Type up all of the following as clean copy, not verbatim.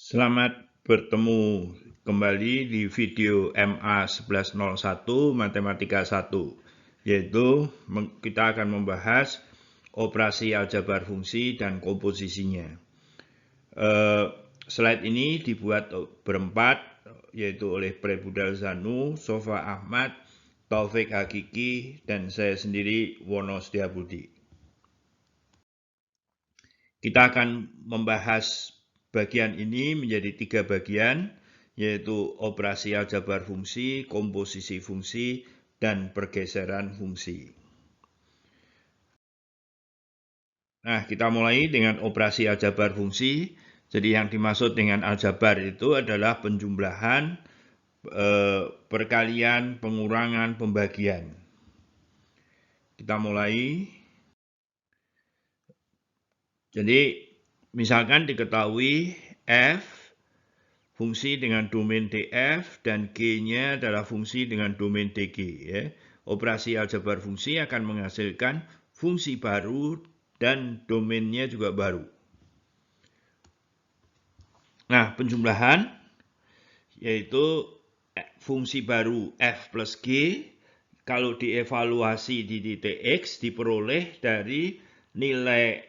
Selamat bertemu kembali di video MA 1101 Matematika 1, yaitu kita akan membahas operasi aljabar fungsi dan komposisinya. Slide ini dibuat berempat, yaitu oleh Prebudal Zanu, Sofa Ahmad, Taufik Hakiki, dan saya sendiri Wono Setiabudi. Kita akan membahas bagian ini menjadi 3 bagian, yaitu operasi aljabar fungsi, komposisi fungsi, dan pergeseran fungsi. Nah, kita mulai dengan operasi aljabar fungsi. Jadi yang dimaksud dengan aljabar itu adalah penjumlahan, perkalian, pengurangan, pembagian. Kita mulai. Jadi misalkan diketahui f fungsi dengan domain df dan g-nya adalah fungsi dengan domain dg. Ya. Operasi aljabar fungsi akan menghasilkan fungsi baru dan domainnya juga baru. Nah, penjumlahan yaitu fungsi baru f plus g kalau dievaluasi di titik x diperoleh dari nilai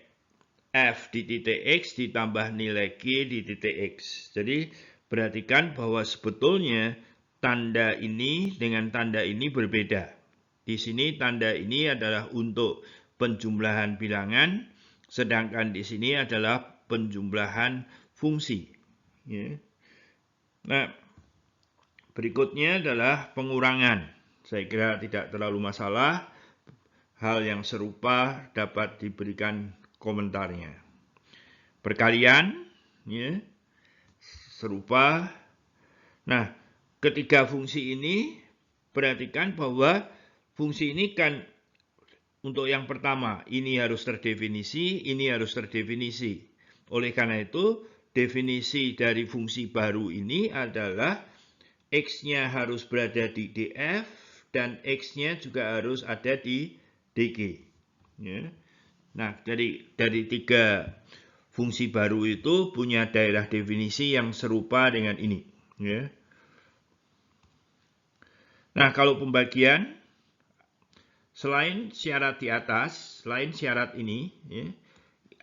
f di titik x ditambah nilai g di titik x. Jadi perhatikan bahwa sebetulnya tanda ini dengan tanda ini berbeda. Di sini tanda ini adalah untuk penjumlahan bilangan, sedangkan di sini adalah penjumlahan fungsi. Ya. Nah, berikutnya adalah pengurangan. Saya kira tidak terlalu masalah. Hal yang serupa dapat diberikan komentarnya. Perkalian, ya, serupa. Nah, ketiga fungsi ini, perhatikan bahwa fungsi ini kan untuk yang pertama, ini harus terdefinisi, ini harus terdefinisi. Oleh karena itu, definisi dari fungsi baru ini adalah X-nya harus berada di df, dan X-nya juga harus ada di dg. Ya. Nah, dari 3 fungsi baru itu punya daerah definisi yang serupa dengan ini. Ya. Nah, kalau pembagian, selain syarat di atas, selain syarat ini, ya,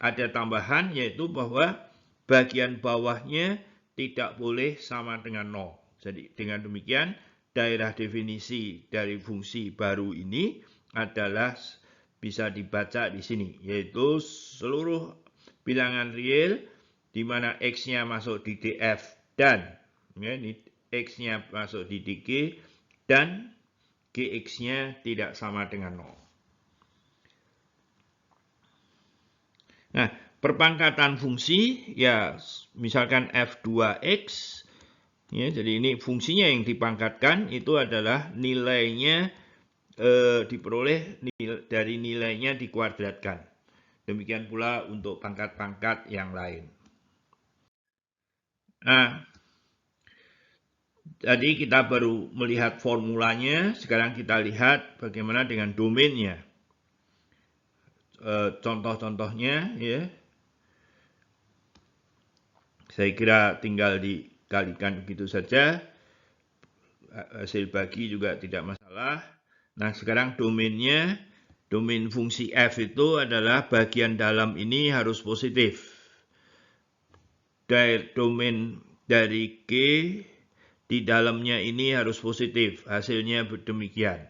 ada tambahan yaitu bahwa bagian bawahnya tidak boleh sama dengan 0. Jadi dengan demikian, daerah definisi dari fungsi baru ini adalah bisa dibaca di sini, yaitu seluruh bilangan real di mana X-nya masuk di df dan ya, ini X-nya masuk di dg dan Gx-nya tidak sama dengan 0. Nah, perpangkatan fungsi, ya misalkan f2x, ya, jadi ini fungsinya yang dipangkatkan itu adalah nilainya diperoleh dari nilainya dikuadratkan. Demikian pula untuk pangkat-pangkat yang lain. Nah, tadi kita baru melihat formulanya, sekarang kita lihat bagaimana dengan domainnya. Contoh-contohnya, ya, saya kira tinggal dikalikan begitu saja, hasil bagi juga tidak masalah. Nah, sekarang domainnya, domain fungsi f itu adalah bagian dalam ini harus positif. Domain dari G di dalamnya ini harus positif, hasilnya demikian.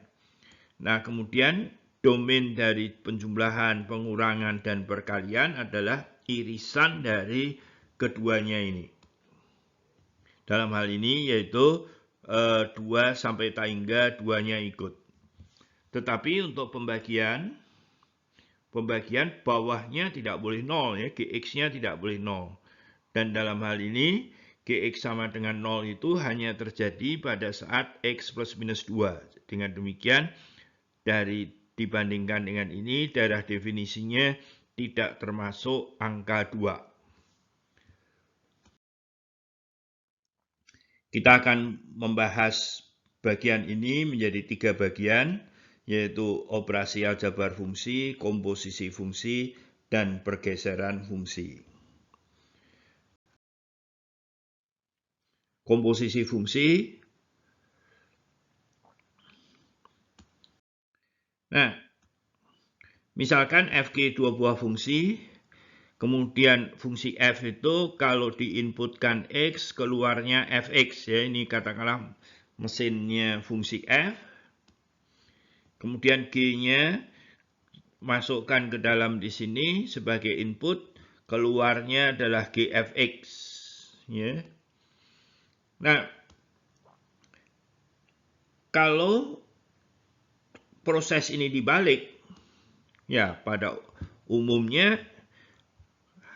Nah, kemudian domain dari penjumlahan, pengurangan, dan perkalian adalah irisan dari keduanya ini. Dalam hal ini yaitu 2 sampai tahingga 2-nya ikut. Tetapi untuk pembagian bawahnya tidak boleh 0, ya, Gx-nya tidak boleh 0. Dan dalam hal ini Gx sama dengan 0 itu hanya terjadi pada saat X plus minus 2. Dengan demikian, dibandingkan dengan ini, daerah definisinya tidak termasuk angka 2. Kita akan membahas bagian ini menjadi 3 bagian, yaitu operasi aljabar fungsi, komposisi fungsi, dan pergeseran fungsi. komposisi fungsi. Nah, misalkan Fg dua buah fungsi, kemudian fungsi f itu kalau diinputkan x, keluarnya fx, ya, ini katakanlah mesinnya fungsi f. Kemudian g-nya masukkan ke dalam di sini sebagai input, keluarnya adalah gfx, ya. Nah, kalau proses ini dibalik, ya pada umumnya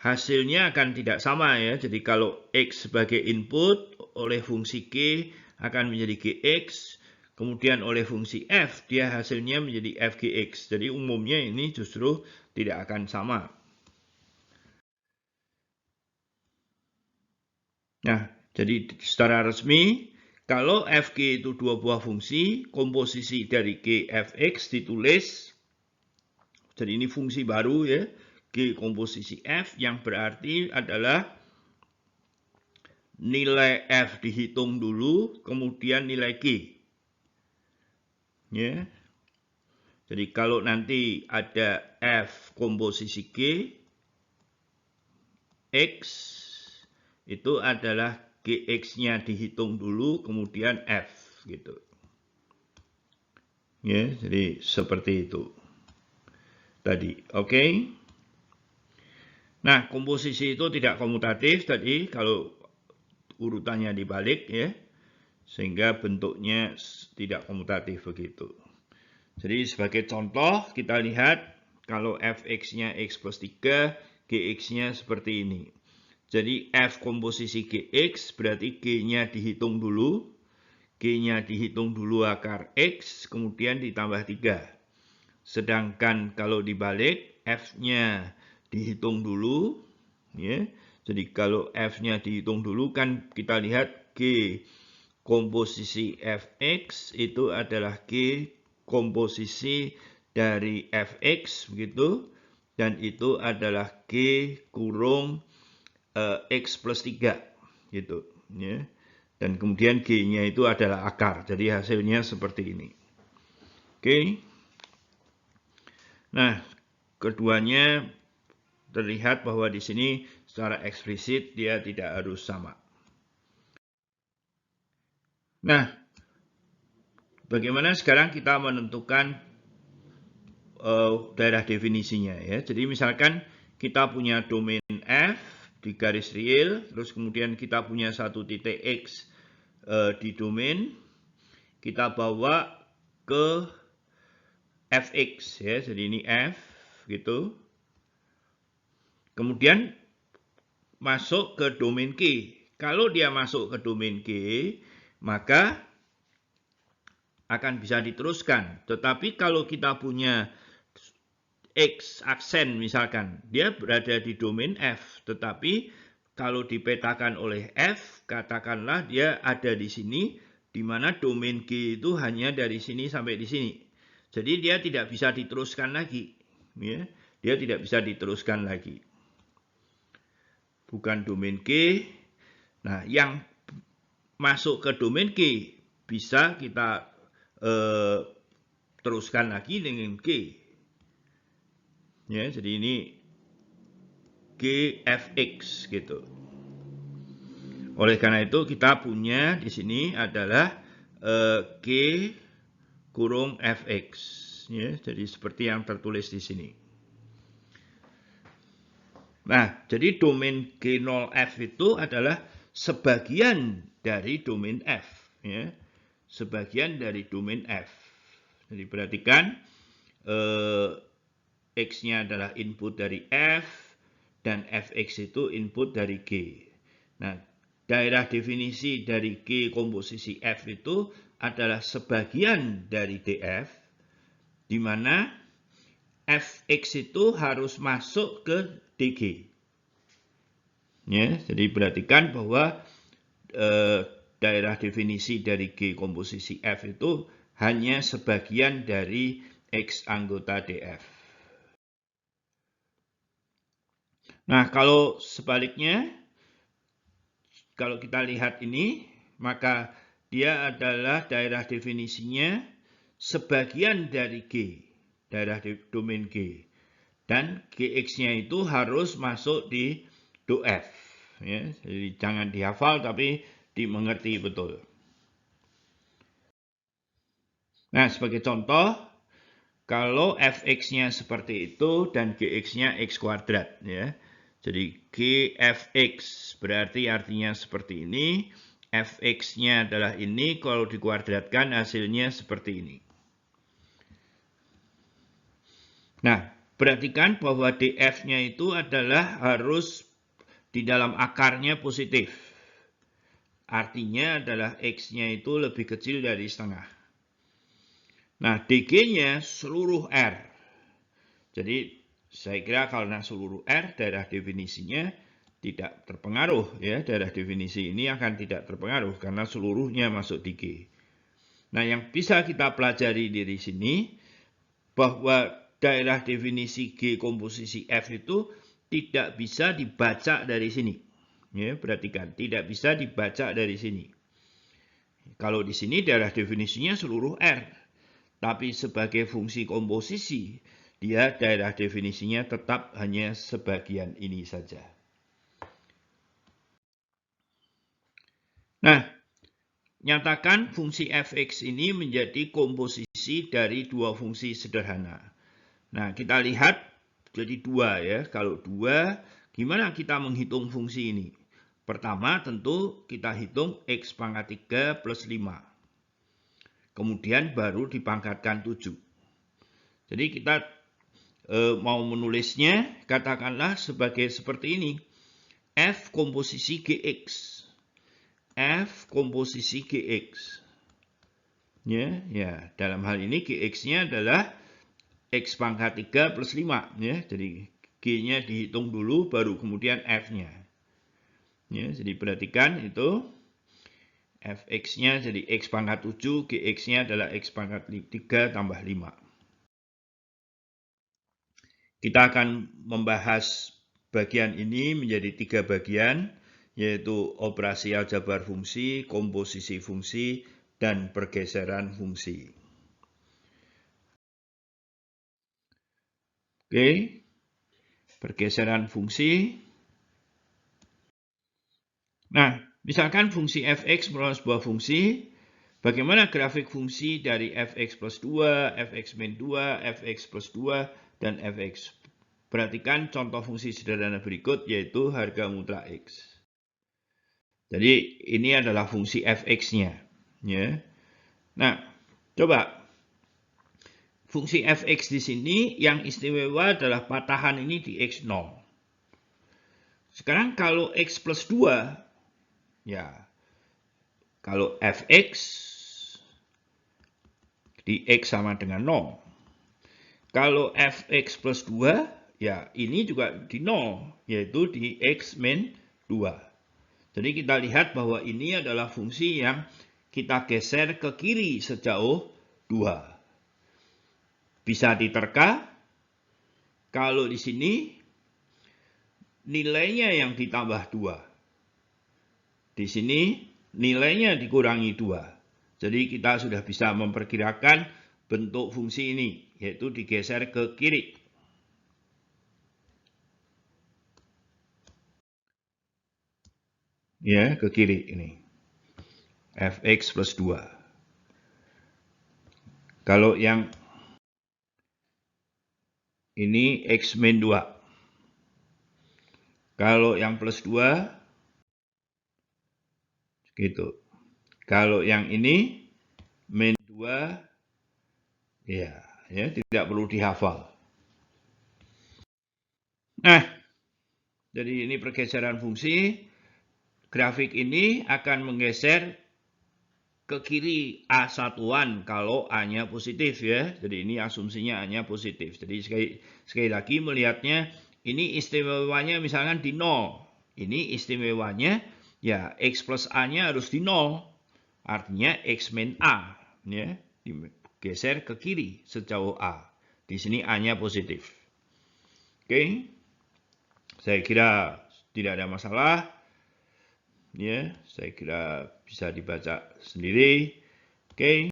hasilnya akan tidak sama, ya. Jadi kalau x sebagai input oleh fungsi g akan menjadi gx, kemudian oleh fungsi f dia hasilnya menjadi fgx. Jadi umumnya ini justru tidak akan sama. Nah, jadi secara resmi kalau fg itu dua buah fungsi, komposisi dari g fx ditulis, jadi ini fungsi baru, ya, g komposisi f, yang berarti adalah nilai f dihitung dulu, kemudian nilai g. Ya. Jadi kalau nanti ada f komposisi g, x itu adalah gx-nya dihitung dulu, kemudian f, gitu. Ya, jadi seperti itu tadi. Oke. Nah, komposisi itu tidak komutatif tadi kalau urutannya dibalik, ya, sehingga bentuknya tidak komutatif begitu. Jadi sebagai contoh kita lihat kalau fx-nya x plus 3, gx-nya seperti ini. Jadi f komposisi gx berarti g-nya dihitung dulu, g-nya dihitung dulu akar x, kemudian ditambah 3. Sedangkan kalau dibalik, f-nya dihitung dulu, ya. Jadi kalau f-nya dihitung dulu kan kita lihat g komposisi fx itu adalah g komposisi dari fx, begitu, dan itu adalah g kurung x plus 3, gitu, ya. Dan kemudian g-nya itu adalah akar, jadi hasilnya seperti ini. Oke. Nah, keduanya terlihat bahwa di sini secara eksplisit dia tidak harus sama. Nah, bagaimana sekarang kita menentukan daerah definisinya, ya. Jadi misalkan kita punya domain f di garis real, terus kemudian kita punya satu titik x di domain, kita bawa ke fx, ya. Jadi ini f, gitu. Kemudian masuk ke domain G. Kalau dia masuk ke domain G, maka akan bisa diteruskan. Tetapi kalau kita punya X aksen misalkan, dia berada di domain F. Tetapi kalau dipetakan oleh F, katakanlah dia ada di sini, di mana domain G itu hanya dari sini sampai di sini. Jadi dia tidak bisa diteruskan lagi. Ya. Dia tidak bisa diteruskan lagi. Bukan domain G. Nah, yang masuk ke domain G bisa kita teruskan lagi dengan G. Ya, jadi ini gfx, gitu. Oleh karena itu kita punya di sini adalah g kurung fx, ya. Jadi seperti yang tertulis di sini. Nah, jadi domain G0F itu adalah sebagian dari domain F, ya. Sebagian dari domain F. Jadi perhatikan X-nya adalah input dari F dan Fx itu input dari G. Nah, daerah definisi dari G komposisi F itu adalah sebagian dari DF, di mana Fx itu harus masuk ke DG. Ya, jadi perhatikan bahwa daerah definisi dari G komposisi F itu hanya sebagian dari X anggota DF. Nah, kalau sebaliknya, kalau kita lihat ini, maka dia adalah daerah definisinya sebagian dari G, daerah domain G. Dan Gx-nya itu harus masuk di do F. Ya, jadi jangan dihafal tapi dimengerti betul. Nah, sebagai contoh, kalau fx-nya seperti itu dan gx-nya x kuadrat, ya. Jadi gfx berarti artinya seperti ini, fx-nya adalah ini, kalau dikuadratkan hasilnya seperti ini. Nah, perhatikan bahwa df-nya itu adalah harus di dalam akarnya positif. Artinya adalah x-nya itu lebih kecil dari setengah. Nah, dg-nya seluruh R. Jadi, saya kira karena seluruh R, daerah definisinya tidak terpengaruh. Ya, daerah definisi ini akan tidak terpengaruh karena seluruhnya masuk di G. Nah, yang bisa kita pelajari dari sini, bahwa daerah definisi G komposisi F itu tidak bisa dibaca dari sini. Ya, perhatikan, tidak bisa dibaca dari sini. Kalau di sini daerah definisinya seluruh R. Tapi sebagai fungsi komposisi, dia daerah definisinya tetap hanya sebagian ini saja. Nah, nyatakan fungsi fx ini menjadi komposisi dari dua fungsi sederhana. Nah, kita lihat jadi dua ya. Kalau dua, gimana kita menghitung fungsi ini? Pertama tentu kita hitung x pangkat 3 plus 5. Kemudian baru dipangkatkan 7. Jadi kita mau menulisnya, katakanlah sebagai seperti ini. F komposisi Gx. F komposisi Gx. Ya, dalam hal ini Gx-nya adalah X pangkat 3 plus 5. Ya, jadi G-nya dihitung dulu, baru kemudian F-nya. Ya, jadi perhatikan itu. Fx-nya jadi X pangkat 7, Gx-nya adalah X pangkat 3 tambah 5. Kita akan membahas bagian ini menjadi 3 bagian, yaitu operasi aljabar fungsi, komposisi fungsi, dan pergeseran fungsi. Oke, pergeseran fungsi. Nah, misalkan fungsi fx merupakan sebuah fungsi, bagaimana grafik fungsi dari fx plus 2, fx min 2, fx plus 2, dan fx. Perhatikan contoh fungsi sederhana berikut, yaitu harga mutlak x. Jadi ini adalah fungsi fx-nya. Ya. Nah, coba fungsi fx di sini yang istimewa adalah patahan ini di x0. Sekarang kalau x plus 2, ya kalau fx di x sama dengan 0. Kalau fx plus 2, ya ini juga di 0, yaitu di x min 2. Jadi kita lihat bahwa ini adalah fungsi yang kita geser ke kiri sejauh 2. Bisa diterka. Kalau di sini nilainya yang ditambah 2. Di sini nilainya dikurangi 2. Jadi kita sudah bisa memperkirakan bentuk fungsi ini, yaitu digeser ke kiri. Ya, ke kiri ini. Fx plus 2. Kalau yang ini x min 2. Kalau yang plus 2, gitu. Kalau yang ini min 2, ya tidak perlu dihafal. Nah, jadi ini pergeseran fungsi. Grafik ini akan menggeser ke kiri A1-an kalau A-nya positif ya. Jadi ini asumsinya A-nya positif. Jadi sekali lagi melihatnya, ini istimewanya misalkan di 0. Ini istimewanya ya X plus A-nya harus di 0. Artinya X min A. Ya, digeser ke kiri sejauh A. Di sini A-nya positif. Oke. Saya kira tidak ada masalah. Ya, saya kira bisa dibaca sendiri. Oke.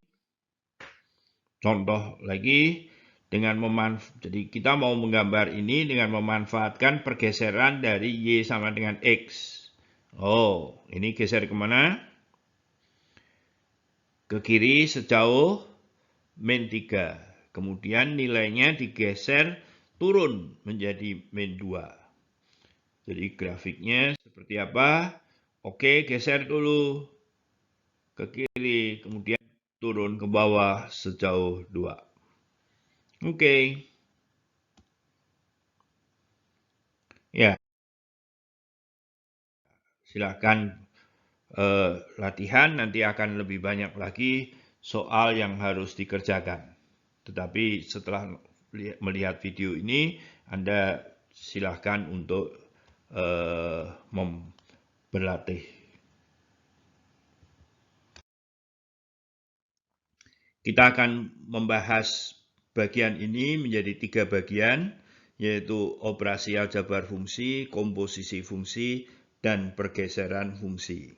Contoh lagi dengan jadi kita mau menggambar ini dengan memanfaatkan pergeseran dari Y sama dengan X. Oh, ini geser kemana? Ke kiri sejauh min 3. Kemudian nilainya digeser turun menjadi min 2. Jadi grafiknya seperti apa? Oke, geser dulu ke kiri, kemudian turun ke bawah sejauh 2. Oke. Ya, silakan latihan, nanti akan lebih banyak lagi soal yang harus dikerjakan. Tetapi setelah melihat video ini, Anda silakan untuk berlatih. Kita akan membahas bagian ini menjadi 3 bagian, yaitu operasi aljabar fungsi, komposisi fungsi, dan pergeseran fungsi.